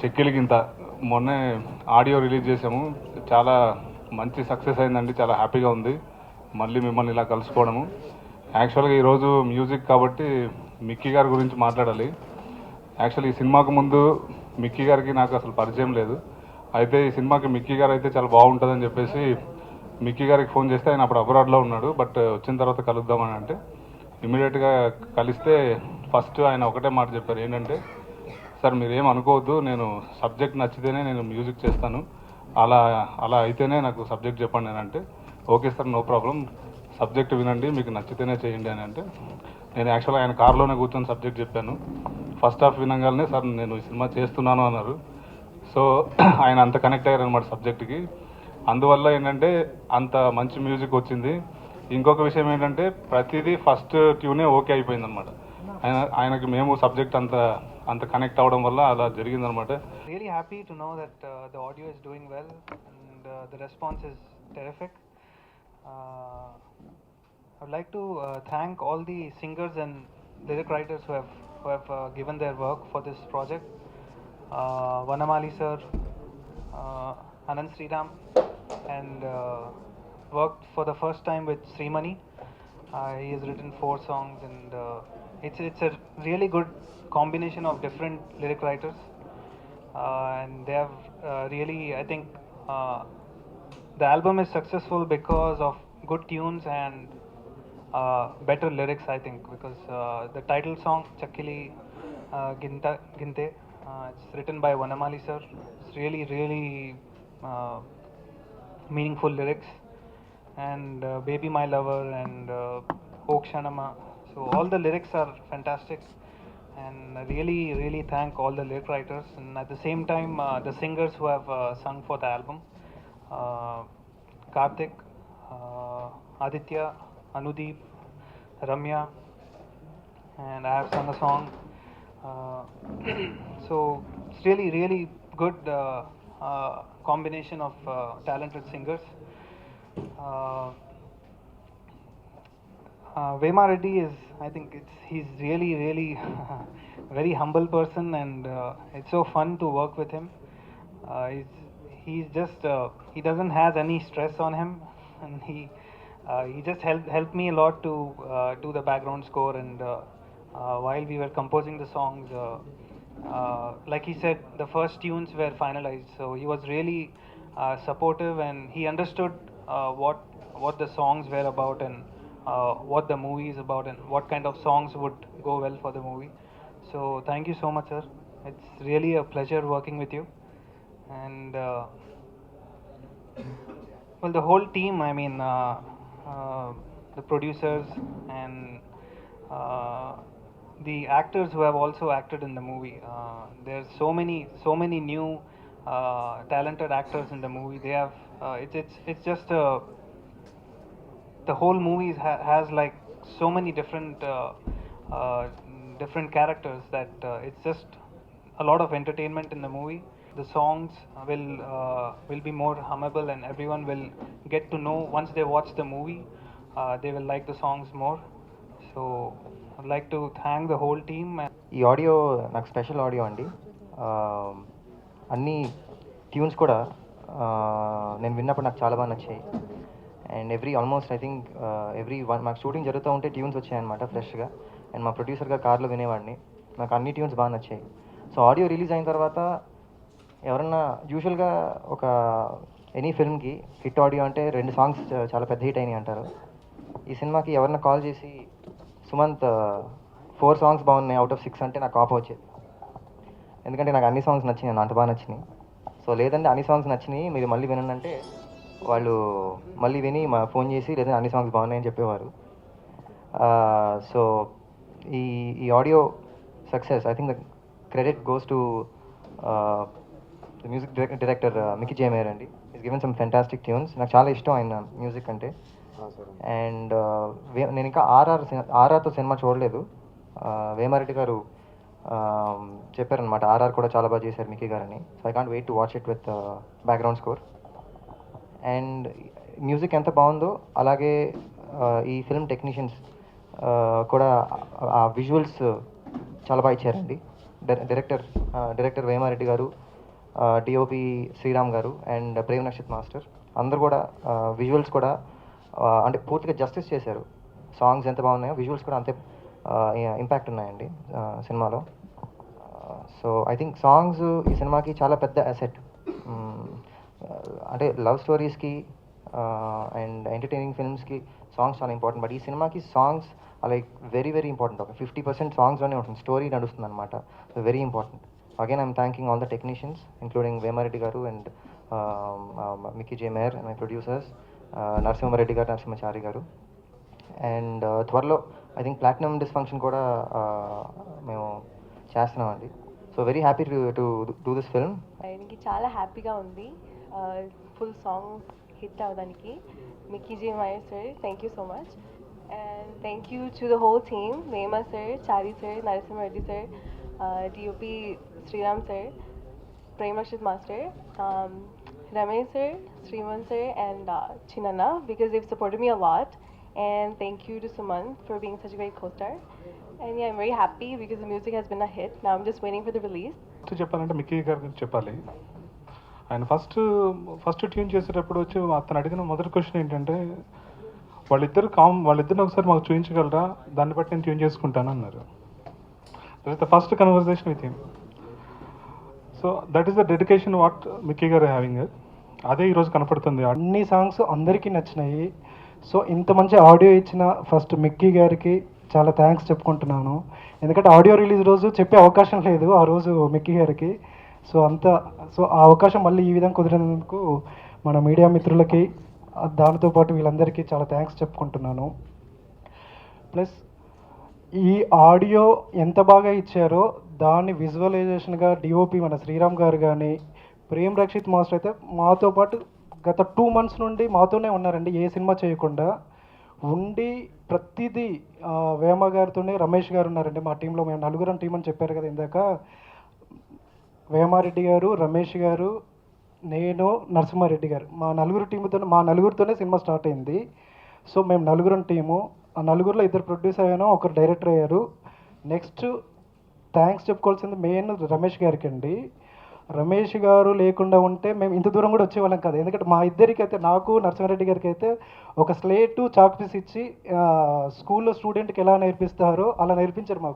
చెక్కిలిగింత మొన్నే audio release చేసాము. చాలా మంచి సక్సెస్ అయిందండి. చాలా హ్యాపీగా ఉంది మళ్ళీ మిమ్మల్ని ఇలా కలుసుకోవడము. యాక్చువల్గా ఈరోజు మ్యూజిక్ కాబట్టి మిక్కీ గారి గురించి మాట్లాడాలి. యాక్చువల్లీ ఈ సినిమాకు ముందు మిక్కీ గారికి నాకు అసలు పరిచయం లేదు. అయితే ఈ సినిమాకి మిక్కీ గారు అయితే చాలా బాగుంటుందని చెప్పేసి మిక్కీ గారికి ఫోన్ చేస్తే ఆయన అప్పుడు అబ్రాడ్లో ఉన్నాడు. బట్ వచ్చిన తర్వాత కలుద్దామని అంటే ఇమీడియట్గా కలిస్తే ఫస్ట్ ఆయన ఒకటే మాట చెప్పారు, ఏంటంటే సార్ మీరేం అనుకోవద్దు, నేను సబ్జెక్ట్ నచ్చితేనే నేను మ్యూజిక్ చేస్తాను, అలా అలా అయితేనే నాకు సబ్జెక్ట్ చెప్పండి అని అంటే, okay sir no problem, subject వినండి మీకు నచ్చితేనే చేయండి అని అంటే, నేను యాక్చువల్గా ఆయన కార్లోనే కూర్చొని సబ్జెక్ట్ చెప్పాను. ఫస్ట్ హాఫ్ వినగానే సార్ నేను ఈ సినిమా చేస్తున్నాను అన్నారు. సో ఆయన అంత కనెక్ట్ అయ్యారు అనమాట సబ్జెక్ట్కి. అందువల్ల ఏంటంటే అంత మంచి మ్యూజిక్ వచ్చింది. ఇంకొక విషయం ఏంటంటే ప్రతిదీ ఫస్ట్ ట్యూనే ఓకే అయిపోయింది అనమాట. ఆయనకి మేము సబ్జెక్ట్ అంత అంత కనెక్ట్ అవ్వడం వల్ల అలా జరిగిందనమాట. Really happy to know that the audio is doing well and the response is terrific. I would like to thank all the singers and lyric writers who have given their work for this project. Vanamali sir, Anand Sriram, and worked for the first time with Srimani. He has written 4 songs, and it's a really good combination of different lyric writers, and they have really, I think, the album is successful because of good tunes and better lyrics, I think, because the title song Chakkili Ginte, it's written by Vanamali sir. It's really uh, meaningful lyrics, and Baby My Lover and Okshanama. So all the lyrics are fantastic, and I really thank all the lyric writers, and at the same time the singers who have sung for the album. Karthik, Aditya, Anudeep, Ramya, and I have sung a song. So it's really good combination of talented singers. Uh, Vema Reddy is, I think he's really very humble person, and it's so fun to work with him. He's just he doesn't has any stress on him, and he just helped me a lot to do the background score, and while we were composing the songs, like he said, the first tunes were finalized, so he was really supportive, and he understood what the songs were about, and what the movie is about, and what kind of songs would go well for the movie. So thank you so much, sir. It's really a pleasure working with you, and well, the whole team. I mean, the producers and the actors who have also acted in the movie. There's so many new talented actors in the movie. They have it's just the whole movie has like so many uh, different characters that it's just a lot of entertainment in the movie. The songs will be more hummable, and everyone will get to know once they watch the movie. They will like the songs more. So I'd like to thank the whole team. ఈ audio నాకు special audio అండి. అన్ని tunes కూడా నేను విన్నప్పుడు నాకు చాలా బాగా నచ్చాయి. అండ్ ఆల్మోస్ట్ ఐ థింక్ మాకు షూటింగ్ జరుగుతూ ఉంటే ట్యూన్స్ వచ్చాయన్నమాట ఫ్రెష్గా. అండ్ మా ప్రొడ్యూసర్గా కార్లో వినేవాడిని. నాకు అన్ని ట్యూన్స్ బాగా నచ్చాయి. సో ఆడియో రిలీజ్ అయిన తర్వాత ఎవరన్నా యూజువల్గా ఒక ఎనీ ఫిల్మ్కి హిట్ ఆడియో అంటే 2 సాంగ్స్ చాలా పెద్ద హిట్ అయినాయి అంటారు. ఈ సినిమాకి ఎవరన్నా కాల్ చేసి సుమంత్ 4 సాంగ్స్ బాగున్నాయి అవుట్ ఆఫ్ 6 అంటే నాకు కోపం వచ్చేది. ఎందుకంటే నాకు అన్ని సాంగ్స్ నచ్చినాయి, అంత బాగా నచ్చినాయి. సో లేదంటే అన్ని సాంగ్స్ నచ్చినాయి మీరు మళ్ళీ వినండి అంటే వాళ్ళు మళ్ళీ విని ఫోన్ చేసి లేదంటే అన్ని సాంగ్స్ బాగున్నాయని చెప్పేవారు. సో ఈ audio success I think the credit goes to the music director Mickey J Meyer అండి. Is given some fantastic tunes. నాకు చాలా ఇష్టం ఆయన మ్యూజిక్ అంటే. అండ్ నేను ఇంకా ఆర్ఆర్తో సినిమా చూడలేదు. వేమారెడ్డి గారు చెప్పారనమాట ఆర్ఆర్ కూడా చాలా బాగా చేశారు మిక్కీ గారని. So I can't wait to watch it with background score. And music ఎంత బాగుందో అలాగే ఈ ఫిల్మ్ టెక్నీషియన్స్ కూడా ఆ విజువల్స్ చాలా బాగా ఇచ్చారండి. డైరెక్టర్ వేమారెడ్డి గారు డిఓపి శ్రీరామ్ గారు అండ్ ప్రేమ్ నక్షిత్ మాస్టర్ అందరూ కూడా విజువల్స్ కూడా అంటే పూర్తిగా జస్టిస్ చేశారు. సాంగ్స్ ఎంత బాగున్నాయో విజువల్స్ కూడా అంతే ఇంపాక్ట్ ఉన్నాయండి సినిమాలో. సో ఐ థింక్ సాంగ్స్ ఈ సినిమాకి చాలా పెద్ద అసెట్. అంటే లవ్ స్టోరీస్కి అండ్ ఎంటర్టైనింగ్ ఫిల్మ్స్కి సాంగ్స్ చాలా ఇంపార్టెంట్. బట్ ఈ సినిమాకి songs like very very important. ఒక 50% సాంగ్స్లోనే ఉంటుంది, స్టోరీ నడుస్తుంది అనమాట. So very important. Again I'm thanking all the technicians including Vema Reddy garu and Mickey J Meyer and my producers Narasimha Reddy garu, Narasimhachari గారు. అండ్ త్వరలో ఐ థింక్ ప్లాటినం డిస్ఫంక్షన్ కూడా మేము చేస్తున్నామండి. So very happy to do this film. ఆయనకి చాలా హ్యాపీగా ఉంది ఫుల్ సాంగ్ హిట్ అవ్వడానికి. Mickey J Meyer sir, thank you so much. And thank you to the whole team, Vema sir, Chari sir, Narasimha Reddy sir, DOP Sriram sir, Prem Nakshith master, Ramesh sir, Sriman sir, and Chinana, because they've supported me a lot. And thank you to Suman for being such a great co-star. And yeah, I'm very happy because the music has been a hit. Now I'm just waiting for the release. చెప్పాలంటే Mickey గారి గురించి చెప్పాలి. ఆయన first tune చేసేటప్పుడు వచ్చి అతను అడిగిన మొదటి క్వశ్చన్ ఏంటంటే, వాళ్ళిద్దరిని ఒకసారి మాకు చూపించగలరా, దాన్ని బట్టి నేను ట్యూన్ చేసుకుంటాను అన్నారు. That is the first conversation with him. So that is the dedication what Mickey గారు హ్యావింగ్. అదే ఈరోజు కనపడుతుంది. అన్ని సాంగ్స్ అందరికీ నచ్చినాయి. సో ఇంత మంచి ఆడియో ఇచ్చిన ఫస్ట్ మిక్కీ గారికి చాలా థ్యాంక్స్ చెప్పుకుంటున్నాను. ఎందుకంటే ఆడియో రిలీజ్ రోజు చెప్పే అవకాశం లేదు ఆ రోజు మిక్కీ గారికి. సో ఆ అవకాశం మళ్ళీ ఈ విధంగా కుదిరినందుకు మన మీడియా మిత్రులకి దానితో పాటు వీళ్ళందరికీ చాలా థ్యాంక్స్ చెప్పుకుంటున్నాను. ప్లస్ ఈ ఆడియో ఎంత బాగా ఇచ్చారో దాన్ని విజువలైజేషన్గా డిఓపి మన శ్రీరామ్ గారు కానీ, ప్రేమ్ రక్షిత్ మాస్టర్ అయితే మాతో పాటు గత 2 months నుండి మాతోనే ఉన్నారండి. ఏ సినిమా చేయకుండా ఉండి ప్రతిదీ వేమ గారితోనే, రమేష్ గారు ఉన్నారండి మా టీంలో. మేము 4 టీం అని చెప్పారు కదా ఇందాక. వేమారెడ్డి గారు, రమేష్ గారు, నేను, నరసింహారెడ్డి గారు, మా నలుగురితోనే సినిమా స్టార్ట్ అయింది. సో మేము 4 టీము. ఆ 4లో 2 ప్రొడ్యూసర్ అయ్యాను, 1 డైరెక్టర్ అయ్యారు. నెక్స్ట్ థ్యాంక్స్ చెప్పుకోవాల్సింది మెయిన్ రమేష్ గారికి అండి. రమేష్ గారు లేకుండా ఉంటే మేము ఇంత దూరం కూడా వచ్చేవాళ్ళం కాదు. ఎందుకంటే మా ఇద్దరికి అయితే, నాకు నరసింహారెడ్డి గారికి అయితే ఒక స్లేటు చాక్ పీస్ ఇచ్చి స్కూల్లో స్టూడెంట్కి ఎలా నేర్పిస్తారో అలా నేర్పించారు మాకు.